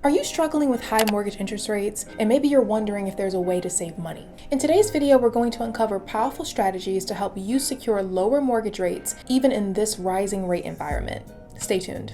Are you struggling with high mortgage interest rates, and maybe you're wondering if there's a way to save money? In today's video, we're going to uncover powerful strategies to help you secure lower mortgage rates even in this rising rate environment. Stay tuned.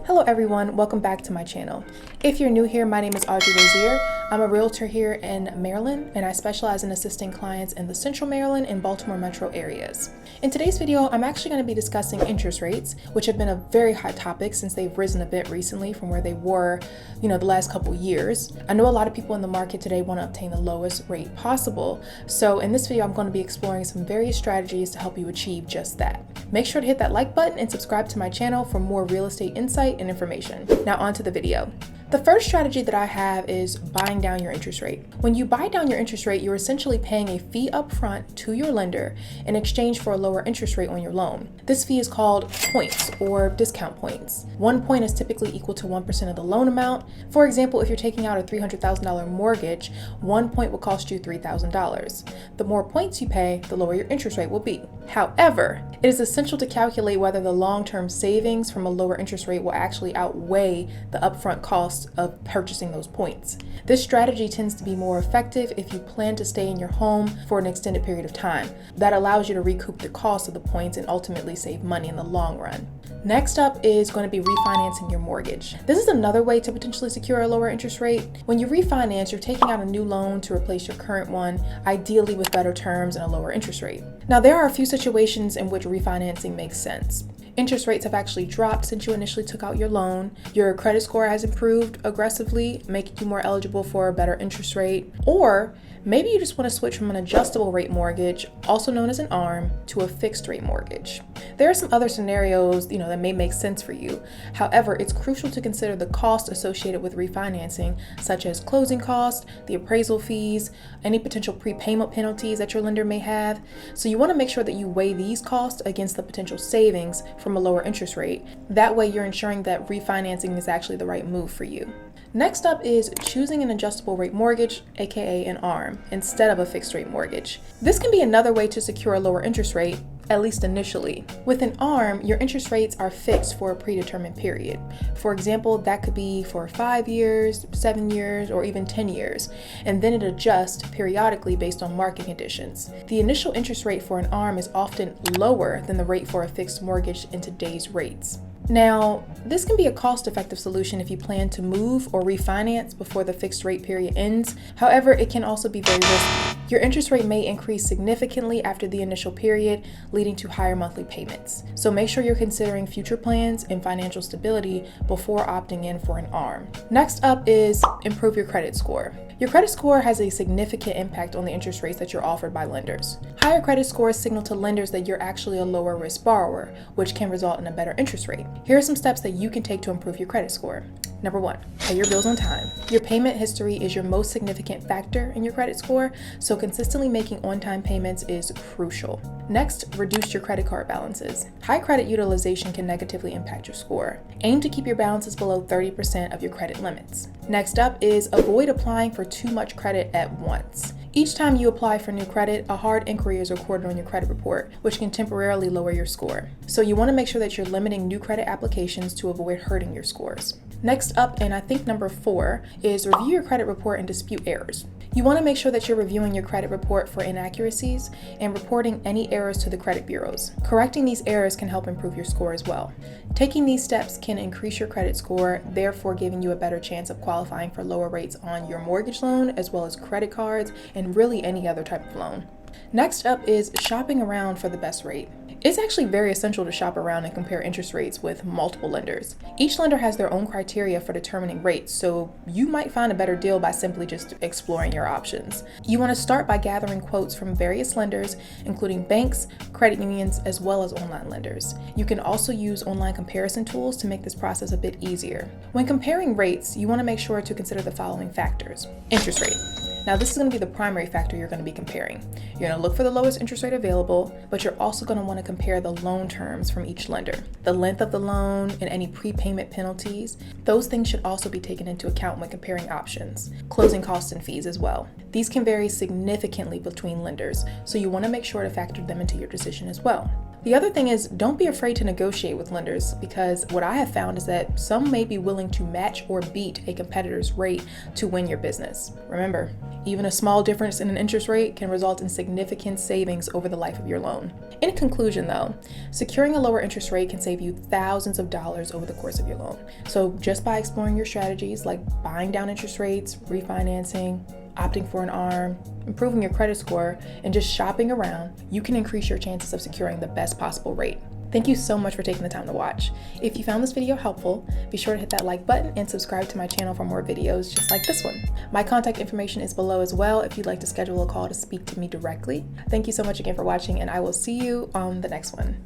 Hello everyone, welcome back to my channel. If you're new here, my name is Audrey Rozier. I'm a realtor here in Maryland, and I specialize in assisting clients in the Central Maryland and Baltimore metro areas. In today's video, I'm actually going to be discussing interest rates, which have been a very hot topic since they've risen a bit recently from where they were, the last couple years. I know a lot of people in the market today want to obtain the lowest rate possible. So in this video, I'm going to be exploring some various strategies to help you achieve just that. Make sure to hit that like button and subscribe to my channel for more real estate insight and information. Now on to the video. The first strategy that I have is buying down your interest rate. When you buy down your interest rate, you're essentially paying a fee up front to your lender in exchange for a lower interest rate on your loan. This fee is called points or discount points. 1 point is typically equal to 1% of the loan amount. For example, if you're taking out a $300,000 mortgage, 1 point will cost you $3,000. The more points you pay, the lower your interest rate will be. However, it is essential to calculate whether the long-term savings from a lower interest rate will actually outweigh the upfront cost of purchasing those points. This strategy tends to be more effective if you plan to stay in your home for an extended period of time. That allows you to recoup the cost of the points and ultimately save money in the long run. Next up is going to be refinancing your mortgage. This is another way to potentially secure a lower interest rate. When you refinance, you're taking out a new loan to replace your current one, ideally with better terms and a lower interest rate. Now, there are a few situations in which refinancing makes sense. Interest rates have actually dropped since you initially took out your loan. Your credit score has improved aggressively, making you more eligible for a better interest rate. Or maybe you just want to switch from an adjustable rate mortgage, also known as an ARM, to a fixed rate mortgage. There are some other scenarios, that may make sense for you. However, it's crucial to consider the cost associated with refinancing, such as closing costs, the appraisal fees, any potential prepayment penalties that your lender may have. So you want to make sure that you weigh these costs against the potential savings from a lower interest rate. That way you're ensuring that refinancing is actually the right move for you. Next up is choosing an adjustable rate mortgage, aka an ARM, instead of a fixed rate mortgage. This can be another way to secure a lower interest rate, at least initially. With an ARM, your interest rates are fixed for a predetermined period. For example, that could be for 5 years, 7 years, or even 10 years, and then it adjusts periodically based on market conditions. The initial interest rate for an ARM is often lower than the rate for a fixed mortgage in today's rates. Now, this can be a cost-effective solution if you plan to move or refinance before the fixed rate period ends. However, it can also be very risky. Your interest rate may increase significantly after the initial period, leading to higher monthly payments. So make sure you're considering future plans and financial stability before opting in for an ARM. Next up is improve your credit score. Your credit score has a significant impact on the interest rates that you're offered by lenders. Higher credit scores signal to lenders that you're actually a lower risk borrower, which can result in a better interest rate. Here are some steps that you can take to improve your credit score. Number 1, pay your bills on time. Your payment history is your most significant factor in your credit score, so consistently making on-time payments is crucial. Next, reduce your credit card balances. High credit utilization can negatively impact your score. Aim to keep your balances below 30% of your credit limits. Next up is avoid applying for too much credit at once. Each time you apply for new credit, a hard inquiry is recorded on your credit report, which can temporarily lower your score. So you want to make sure that you're limiting new credit applications to avoid hurting your scores. Next up, and I think number 4, is review your credit report and dispute errors. You want to make sure that you're reviewing your credit report for inaccuracies and reporting any errors to the credit bureaus. Correcting these errors can help improve your score as well. Taking these steps can increase your credit score, therefore giving you a better chance of qualifying for lower rates on your mortgage loan, as well as credit cards, and really any other type of loan. Next up is shopping around for the best rate. It's actually very essential to shop around and compare interest rates with multiple lenders. Each lender has their own criteria for determining rates, so you might find a better deal by simply just exploring your options. You want to start by gathering quotes from various lenders, including banks, credit unions, as well as online lenders. You can also use online comparison tools to make this process a bit easier. When comparing rates, you want to make sure to consider the following factors. Interest rate. Now, this is going to be the primary factor you're going to be comparing. You're going to look for the lowest interest rate available, but you're also going to want to compare the loan terms from each lender. The length of the loan and any prepayment penalties, those things should also be taken into account when comparing options. Closing costs and fees as well. These can vary significantly between lenders, so you want to make sure to factor them into your decision as well. The other thing is, don't be afraid to negotiate with lenders, because what I have found is that some may be willing to match or beat a competitor's rate to win your business. Remember, even a small difference in an interest rate can result in significant savings over the life of your loan. In conclusion though, securing a lower interest rate can save you thousands of dollars over the course of your loan. So just by exploring your strategies like buying down interest rates, refinancing, opting for an ARM, improving your credit score, and just shopping around, you can increase your chances of securing the best possible rate. Thank you so much for taking the time to watch. If you found this video helpful, be sure to hit that like button and subscribe to my channel for more videos just like this one. My contact information is below as well if you'd like to schedule a call to speak to me directly. Thank you so much again for watching, and I will see you on the next one.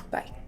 Bye.